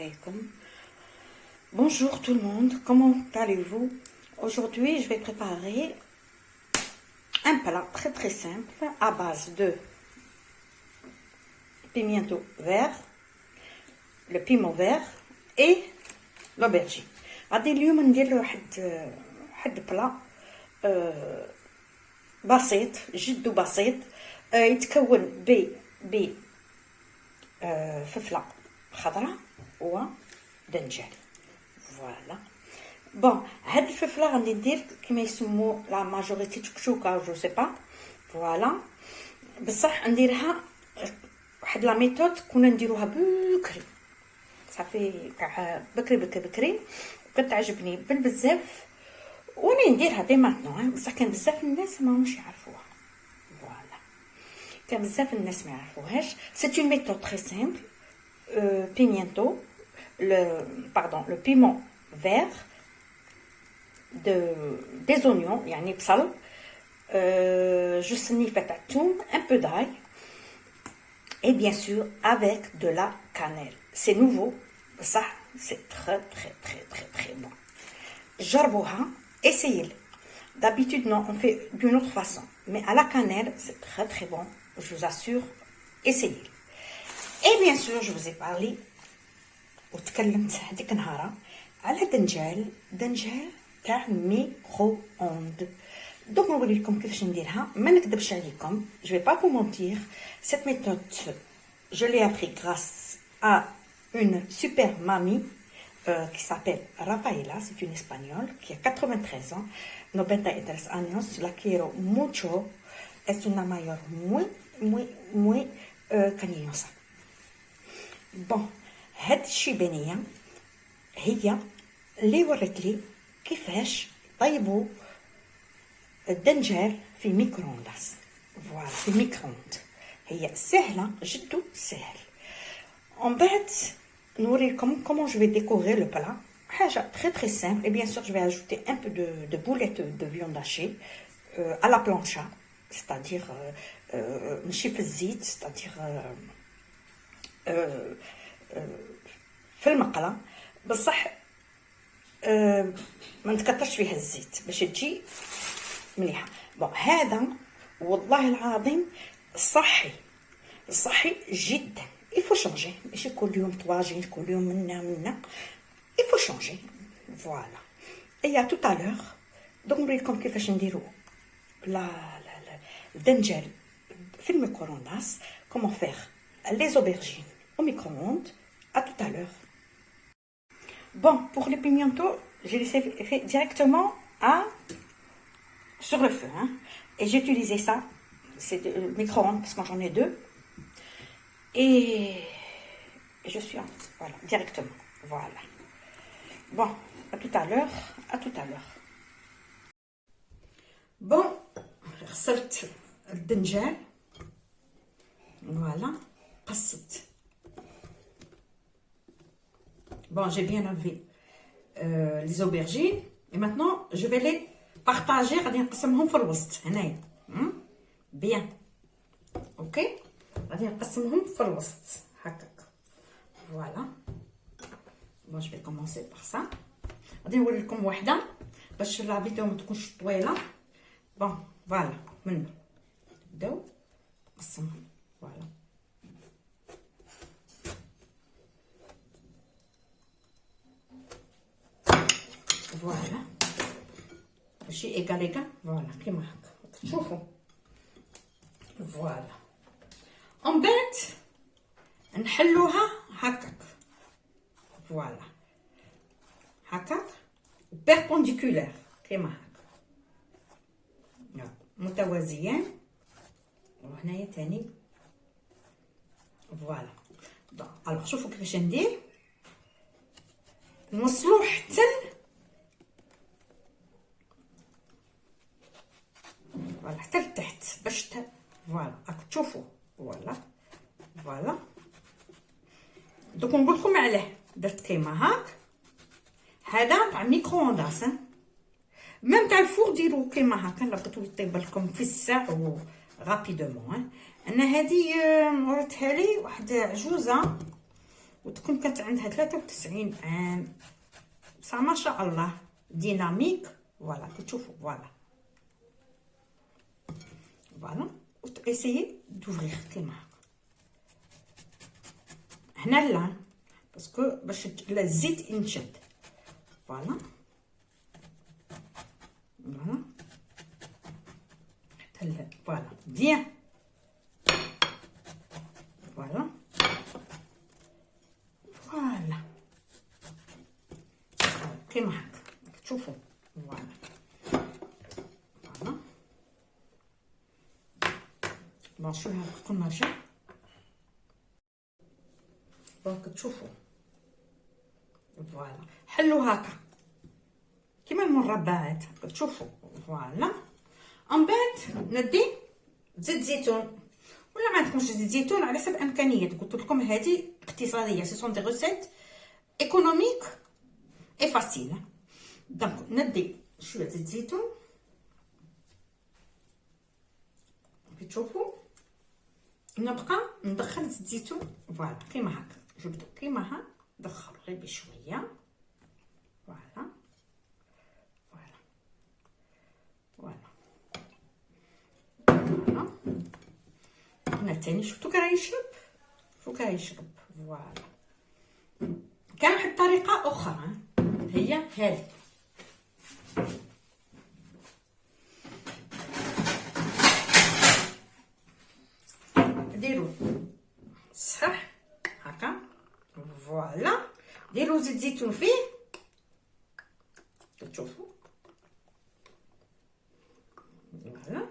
alaikum. Bonjour tout le monde, comment allez-vous? Aujourd'hui, je vais préparer un plat très simple à base de pimiento vert, le piment vert et l'aubergine. غادي اليوم ندير واحد بلا بسيط جد بسيط يتكون ب فلفله خضراء ودنجال. فوالا بون هاد الفلفله غادي ندير كما يسموا لا ماجوريتي تشكشوكه جو سي با. فوالا بصح نديرها واحد لا ميثود كنا نديروها بكري صافي كاع بكري وكتعجبني بزاف وانا نديرها دي ماتنو. بصح كان بزاف الناس ماهمش يعرفوها. فوالا كان بزاف الناس ما يعرفوهاش. سي اون ميثود تري سامبل. Pimiento, le piment vert, des oignons, يعني بصل, juste نيفة الثوم, un peu d'ail, et bien sûr avec de la cannelle. C'est nouveau, ça c'est très bon. جربوها, essayez-le. D'habitude non, on fait d'une autre façon, mais à la cannelle c'est très bon, je vous assure, essayez-le. Et bien sûr je vous ai parlé وتكلمت هذيك النهار على دنجال تاع ميكرو-اوند. دوك نوري لكم كيفاش نديرها. ما نكذبش عليكم, je vais pas vous mentir, cette méthode je l'ai appris grâce à une super mamie qui s'appelle Rafaela, c'est une espagnole qui a 93 ans, 93 años, la quiero mucho, es una mayor muy cariñosa. بون هاد الشيبانيه هي اللي وريت لي كيفاش طيبوا الدنجال في ميكروونداس. فوالا في ميكرووند هي سهله جد سهل. ومن بعد نوريكم comment je vais décorer le plat. حاجه très simple et bien sûr je vais ajouter un peu de boulettes de viande hachée à la plancha, c'est-à-dire ماشي في الزيت, c'est-à-dire في المقله بصح ما نتكثرش فيها الزيت باش تجي مليحه. بون هذا والله العظيم صحي جدا. il faut changer ماشي كل يوم طواجين كل يوم منا il faut changer. فوالا et à tout à l'heure donc نوريكم كيفاش نديرو لا الدنجال في الميكروونداس, comment faire les aubergines au micro-ondes. À tout à l'heure. Bon, pour les pimientos, j'ai laissé fait directement sur le feu. Hein, et j'ai utilisé ça, c'est le micro-ondes parce que j'en ai deux. Et je suis voilà, directement. Voilà. Bon, à tout à l'heure. À tout à l'heure. Bon, غسلت الدنجال. Voilà. قصت. Bon, j'ai bien lavé les aubergines et maintenant je vais les partager. غادي نقسمهم في الوسط هنايا. Bien. OK. غادي نقسمهم في الوسط هكاك. Voilà. Bon, je vais commencer par ça. غادي نوري لكم وحده باش لا فيديو ما تكونش طويله. Bon, voilà. من نبداو نقسمهم. Voilà. فوالا ماشي ايكال فوالا كيما هكا تشوفوا. فوالا ومن بعد نحلوها هكاك. فوالا هكاك بيربونديكولير كيما هكا متوازيين وهنايا تاني. فوالا الوغ شوفوا كيفاش ندير. نوصلو حتى فوالا حتى لتحت باش فوالا راك تشوفوا. فوالا دوك نقول لكم علاه درت كيما هاك. هذا تاع ميكروونداس ميم تاع الفور ديروا كيما هكا الا بغيتو يطيب لكم في الساعه غابيدومون. انا هذه وريتها لي واحد عجوزه وتكون كانت عندها 93 عام، بصح ما شاء الله ديناميك. فوالا تشوفوا فوالا فوالا وتاسيي دوفريغ كيما هكا. هنا لا باسكو باش الزيت ينشد. فوالا فوالا حتى فوالا بيان. فوالا فوالا كيما هكا تشوفوا. فوالا فوالا بون شويه تكون نرجع. دونك تشوفوا فوالا حلو هكا كيما المربعات تشوفوا. فوالا من بعد ندي زيت زيتون ولا ما عندكمش زيت زيتون على حسب امكانيات. قلت لكم هذه اقتصاديه، سي سون دي ريسيت ايكونوميك اي فاسيل. دونك ندي شويه زيت زيتون كي تشوفوا، نبقى ندخل زيت زيتون. فوالا كيما هكا جبدو كيما ها، ندخل غير بشويه. فوالا فوالا فوالا فوالا. هنا تاني شفتو كي راه يشرب، شوفو كي راه يشرب. فوالا كان واحد طريقه اخرى هي هذه. ديروا صح هكا. فوالا ديروا زيت زيتون فيه تشوفوا. فوالا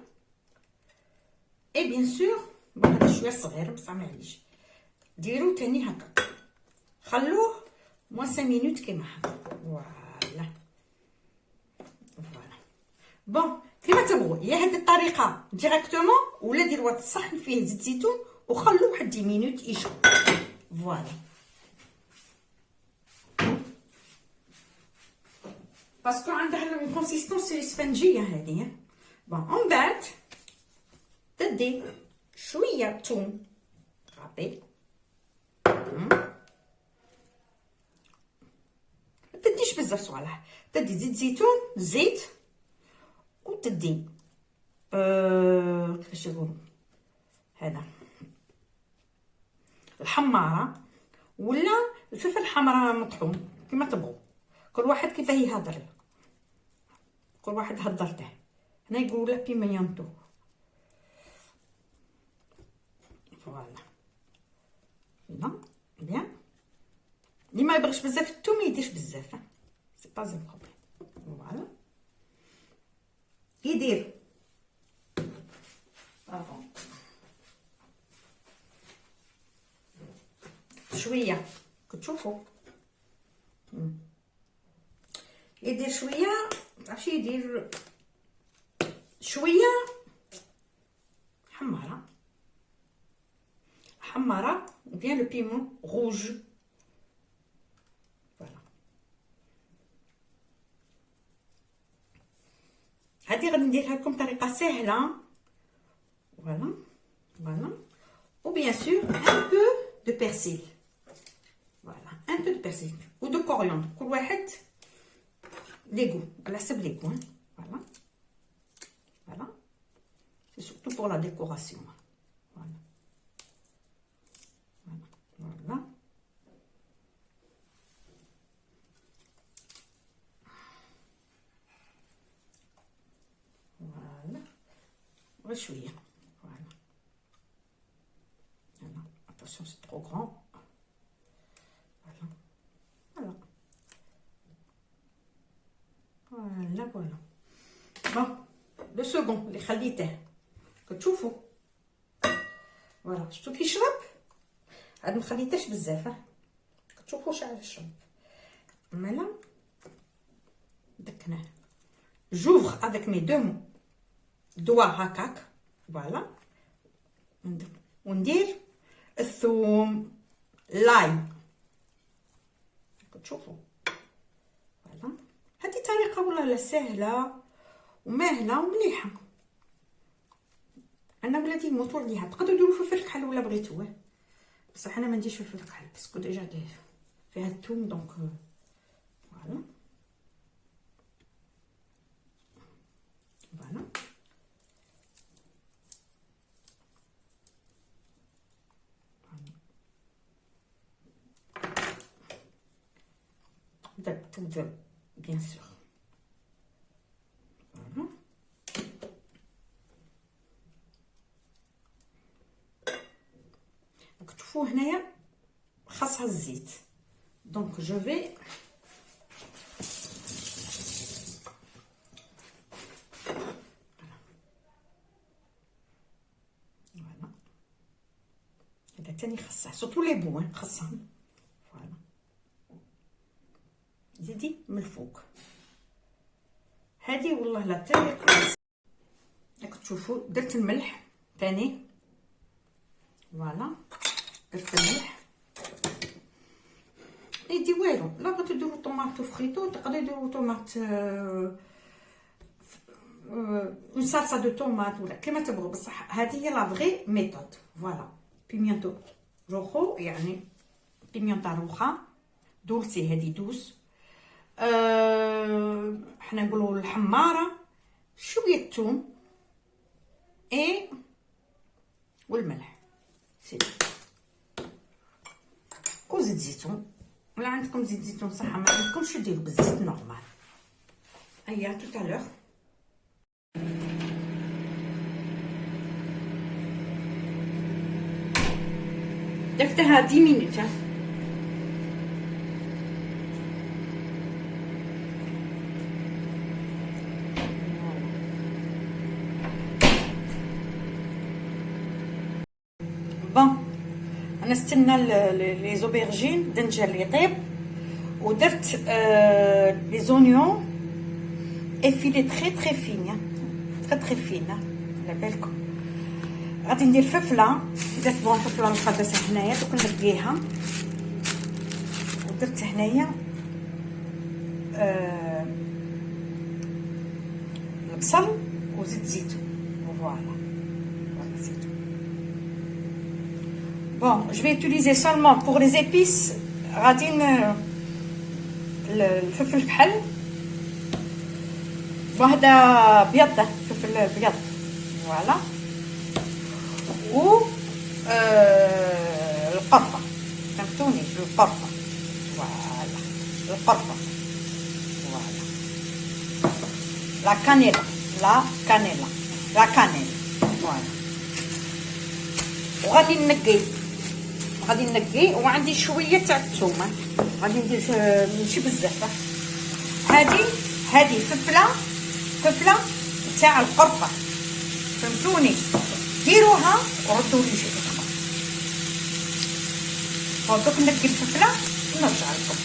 اي بيان سور بون هذا شويه صغير بصح معليش. ديروا تاني هكا، خلوه موان 5 مينوت كيما هكا. فوالا فوالا بون كيما تبغوا، يا هذه الطريقه ديريكتومون ولا ديروا واحد الصحن فيه زيت زيتون وخلوه واحد 10 مينوت يشرب. فوالا باسكو عندها الكونسيستونس اسفنجيه هذه. بون من بعد تدي شويه ثوم غابي، تديش بزاف صوالح. تدي زيت زيتون زيت وتدي كيفاش يقولوا هذا الحماره ولا الفلفل الحمراء مطحون كما تبغوا. كل واحد كيفاه يهضر، كل واحد هضرته. هنا يقولوا لا بيميونتو. فوالا لا بيان. اللي ما يبغيش بزاف الثوم ما يديرش بزاف، سي با زي بروبليم. فوالا يدير شويه كتشوفوا. يدير شويه عرفتي، يدير شويه حماره حماره بيان لو بيمون روج. فوالا هادي غادي نديرها لكم بطريقه سهله. فوالا فوالا و بيان سور ان بو دو بيرسيل. فوالا ان بو دو بيرسيل و دو كوريون، كل واحد ليغو على حسب ليغو. فوالا فوالا سي سورتو بور لا ديكوراسيون. فوالا فوالا فوالا غير شويه. فوالا فوالا attention c'est trop grand. فوالا فوالا فوالا بون لو سكون اللي خليته كتشوفوا. فوالا شفتو كيشرب، عاد ما خليتهش بزاف كتشوفوا شحال يشرب. مالا دكناه j'ouvre avec mes deux doigts هكاك. فوالا وندير الثوم لاي كتشوفوا. فوالا هذه طريقه والله سهله وماهله ومليحه. انا ولادي يموتوا عليها. تقدروا ديروا فلفل كحل ولا بغيتوه. بصح انا ما نديرش فلفل كحل باسكو ديجا داير فيها الثوم دونك فوالا فوالا. تبدا بيان سور فوالا. دونك تشوفوا هنايا خاصها الزيت دونك جو في فوالا. هذا تاني خاصه سورتو لي بو خاصهم فوالا. زيدي من الفوق هادي والله لا تاي كويس. راك تشوفوا درت الملح تاني فوالا. درت الملح يدي والو لا بغيتو ديرو طوماط فريتو تقدروا ديرو طوماط اون صلصه دو طوماط ولا كيما تبغوا بصح هذه هي لا فغي ميثود فوالا. بيميونتو روخو يعني بيميونتا روخا دولسي هذه دوس. حنا نقولوا الحماره شويه الثوم اي والملح سيدي وزيت زيتون ولا عندكم زيت زيتون صح ما عندكمش ديروا بالزيت نورمال. ايا تو على لور درتها 10 مينوت بون. انا استنى لي زوبرجين دنجل يطيب ودرت لي زونيون افيلي تري تري فين تري تري فين على بالكم. غادي ندير فلفله درت بون فلفله مقدسه هنايا دوك نقيها ودرت هنايا البصل وزيت زيتون فوالا زيتون. Bon, je vais utiliser seulement pour les épices غادي الفلفل الكحل وهذا بيض فلفل بيض فوالا و القرفه فهمتوني القرفه فوالا القرفه فوالا لا كانيلا لا كانيلا لا كانيل فوالا. وغادي نقي وعندي شويه تاع الثومه غادي ندير ماشي بزاف. هذه فلفله تاع القرفه فهمتوني ديروها وردوا لي شي اخرى. دوك نقي الفلفله ونرجع لكم.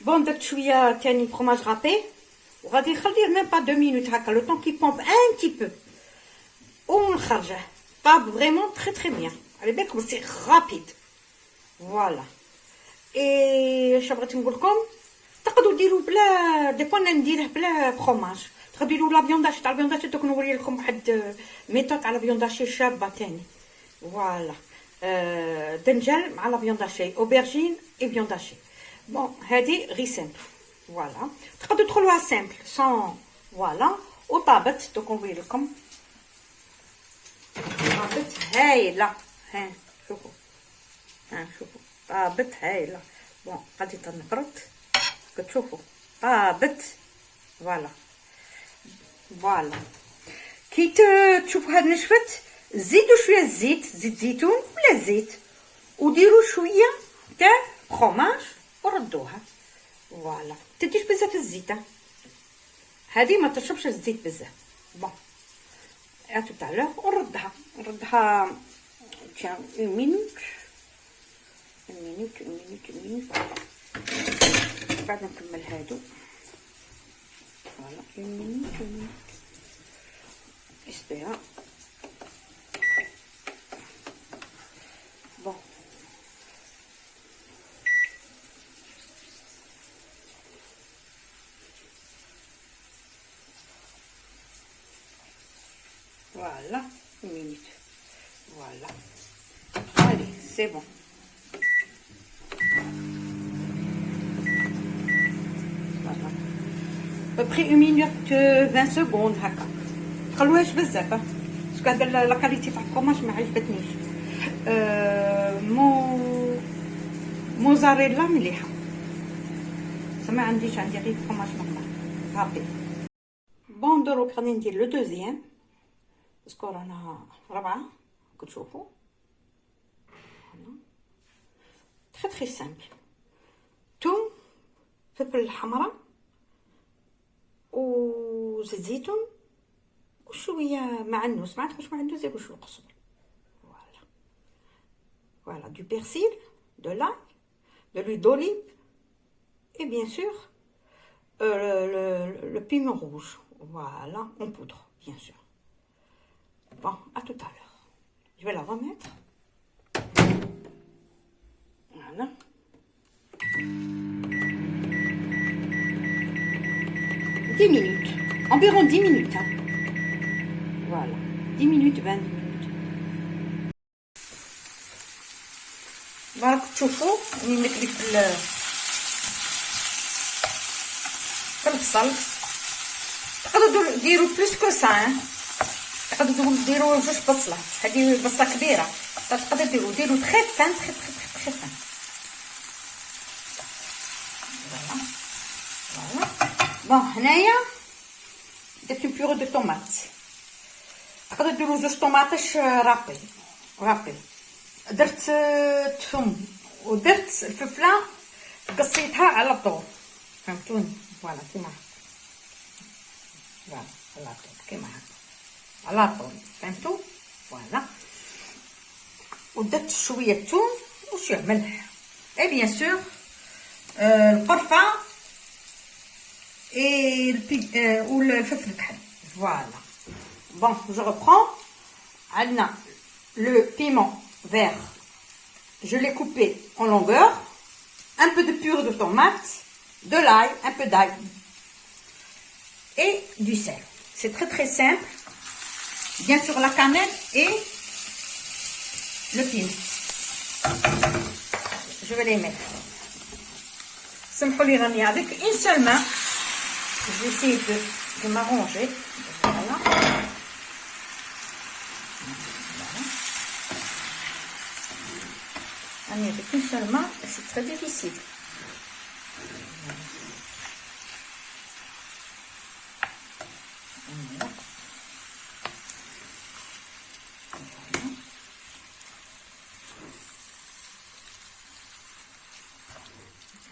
بون درت شويه تاني فرomاج رابي وغادي نخليه ميم با 2 مينوت هكا لو طون كي بومب ان تي بو ونخرجه طاب فريمون تري تري بيان على بالكم سي رابيد فوالا. اي اش بغيت نقول لكم تقدروا ديروا بلا دي فوا نديره بلا فرomاج تقدروا ديروا لا فيونداشي تاع الفيونداشي دوك نوري لكم واحد ميثود على فيونداشي شابه تاني فوالا. دنجل مع لا فيونداشي اوبرجين اي فيونداشي بون هذه غي سامبل فوالا. تقدروا تدخلوها سامبل سون فوالا. وطابت دوك نوري لكم طابت هايله ها شوفوا ها شوفوا طابت هايله. بون غادي تنقرط كتشوفوا طابت فوالا فوالا. كي تشوفوا هاد نشفت زيدوا شويه زيت زيتون ولا زيت وديروا شويه تاع فرomاج وردوها فوالا. تديش بزاف الزيت هذه ما تشربش الزيت بزاف. بون اتو تاع لور نردها تيان اون مينوت بعد نكمل هادو فوالا اون مينوت اسبيرا. بون voilà une minute voilà allez c'est bon بري 1 minute 20 secondes هكا. تخلوهاش بزاف باسكو هذا لا كاليتي تاع الفرماج ما عجبتنيش. موزاريلا مليحه، ما عنديش، عندي غير فرماج نورمال رابي. بون دروك غادي ندير لو دوزيام باسكو رانا ربعه كتشوفوا. تري تري سامبل. توم، فلفل الحمراء وزيت زيتون وشويه معنوس، ما عندكش معنوس ديروا شويه قزبر. Voilà, du persil, de l'ail, de l'huile d'olive et bien sûr le piment rouge. Voilà, en poudre, bien sûr. Bon, à tout à l'heure. Je vais la remettre. Voilà. 10 minutes. Environ 10 minutes. Hein. Voilà. 10 minutes, 20 minutes. راك تشوفوا راني نكلي في البصل. تقدروا ديروا بلوس كو سا، تقدروا ديروا جوج بصلات، هذه بصله كبيره تقدروا ديروا تري فان تري تري تري فان. فوالا فوالا. بون هنايا درت بيورو دو طوماط، تقدروا ديروا جوج طوماطش رابي. درت ثوم ودرت الفلفله قصيتها على طول، فهمتوني؟ فوالا كيما هكا، فوالا على طول كيما هكا على طول، فهمتوا؟ فوالا. ودرت شويه ثوم وشويه ملح اي بيان سور القرفه اي والفلفل الكحل. فوالا. بون جو ريبرون. عندنا لو بيمون vert, je l'ai coupé en longueur, un peu de purée de tomate, de l'ail, un peu d'ail et du sel. C'est très très simple. Bien sûr la cannelle et le piment. Je vais les mettre. Samhouli rani avec une seule main. Je vais essayer de m'arranger. Voilà. Avec une seule main, c'est très difficile. Voilà.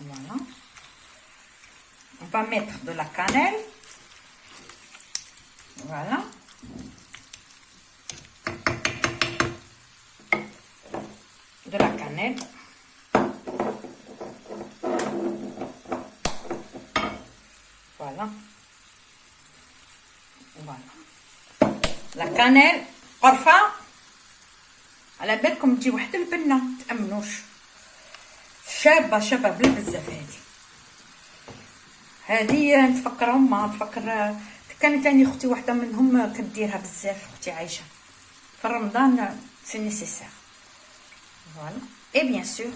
Voilà. On va mettre de la cannelle. Voilà. De la cannelle. Voilà. Voilà. La cannelle قرفة على بالكم تجي واحد البنة متأمنوش، شابة بلا بزاف. هذه نتفكرهم، ما نتفكر كانت تاني اختي واحدة منهم كديرها بزاف، اختي عايشة في رمضان سي نيسيسير. فوالا. اي بيان سور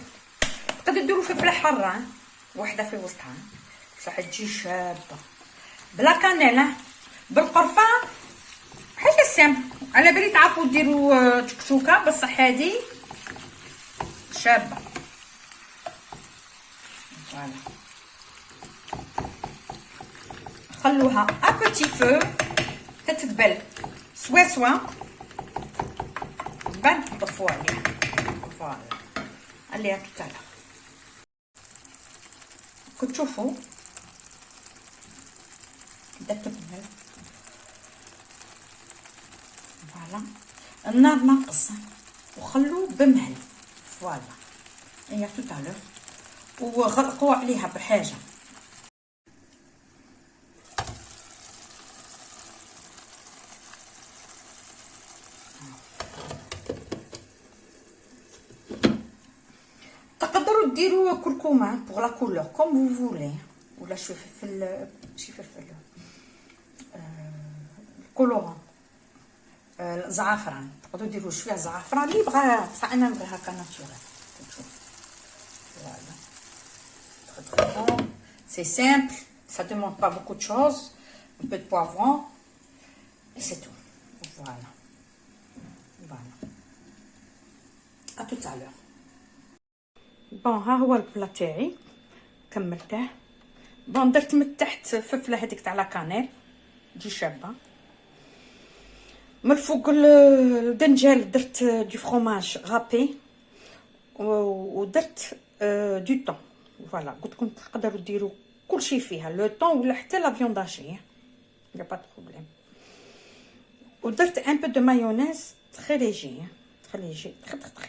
تقدروا ديروا فلفله حاره وحده في وسطها بصح تجي شابه بلا كانيل بالقرفه. حاجه سامبل، على بالي تعرفوا ديروا تكتوكه بصح هذه شابه. فوالا. خلوها ا بوتي فو تتدبل سوا بعد نطفوا عليها. فوالا. عليها tout à l'heure. كتشوفوا بدات تبهر. فوالا. النار ناقصه وخلوه بمهل. فوالا. هي tout à l'heure. وغرقوا عليها بحاجه. ديروا كركومه pour la couleur comme vous voulez، ولا شويه فلفل، ماشي فلفل، الكولورون، الزعفران، تقدروا ديروا شويه زعفران اللي بغا، بصح انا نبغي هكا ناتشورال. فوالا. سي سامبل Ça ne demande pas beaucoup de choses. Un peu de poivron. Et c'est tout. Voilà. Voilà. À tout à l'heure. بون ها هو البلا تاعي كملته. بون درت من تحت فلفله هذيك تاع لا كانيل تجي شابه. من الفوق الدنجال درت دو فروماج غابي ودرت دو طون. فوالا قلت لكم تقدروا ديروا كلشي فيها لو طون ولا حتى لا فيوند هاشي يا با بروبليم. ودرت ان بو دو مايونيز تري ليجي تري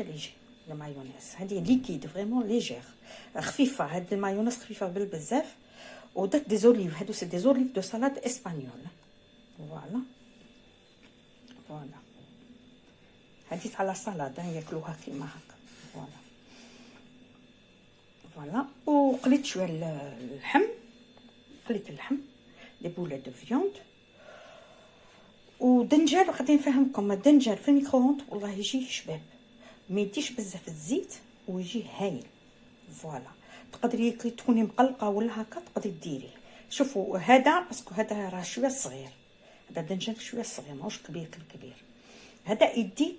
ليجي. المايونيز هذه ليكيد فريمون ليجير خفيفه. هاد المايونيز خفيفه بزاف. ودرت دي زوليف. هادو سي دي زوليف دو سالاد اسبانيول. فوالا فوالا هادي تاع لا سالاد ياكلوها كيما هكا. فوالا فوالا. وقليت شويه اللحم. قليت اللحم دي بولة دو فيوند. ودنجال غادي نفهمكم. الدنجال في الميكرووند والله يجي شباب. ما يديش بزاف الزيت ويجي هايل. فوالا تقدري تكوني مقلقه ولا هكا تقدري ديريه. شوفوا هذا باسكو هذا راه شويه صغير. هذا دنجال شويه صغير ماهوش كبير كبير. هذا يدي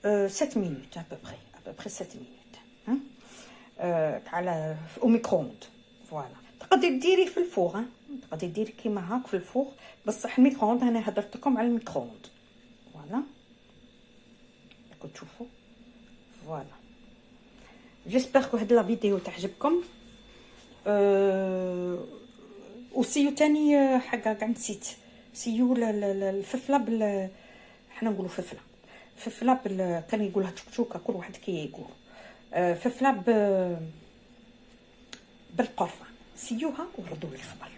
7 مينوت ابوبري 7 مينوت على او ميكرووند. فوالا تقدري ديريه في الفوغ. تقدري ديري كيما هاك في الفوغ بصح الميكرووند انا هضرت لكم على الميكرووند. فوالا راكم تشوفوا. فوالا جيسبر كو هاد لا فيديو تعجبكم. وسيو تاني حاجه كاع نسيت. سيو الفلفله حنا نقولوا فلفله كان يقولها تشكشوكه كل واحد كي يقول. فلفله بالقرفه. سيوها وردوا لي الخبر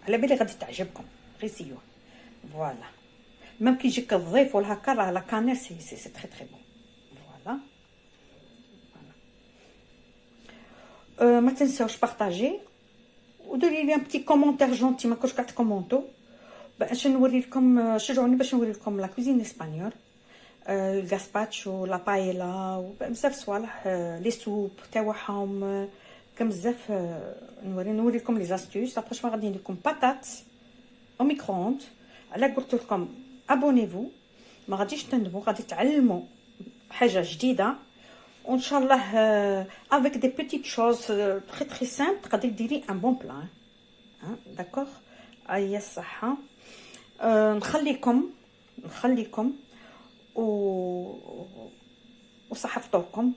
على بالي غادي تعجبكم. غير سيوها. فوالا ميم كي يجيك الضيف ولا هكا راه لا كانيل سي تري تري بون. فوالا ما تنساوش بارطاجي وديري لي ان بتي كومونتير جونتي ما كنتش كتكومونتو باش نوري لكم. شجعوني باش نوري لكم لا كوزين اسبانيول. الغاسباتشو لا بايلا وبزاف صوالح. لي سوب تاعهم كم بزاف. نوري لكم لي زاستوس. ابريش ما غادي ندير لكم باتات او ميكرووند. على قلت لكم ابونيفو ما غاديش تندموا. غادي تعلموا حاجه جديده وان شاء الله avec des petites choses très très simples تقدري ديري ان بون بلان. داكوغ. اي الصحه. نخليكم وصحة فطوركم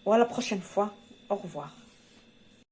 ولا بروشين فوا. au revoir.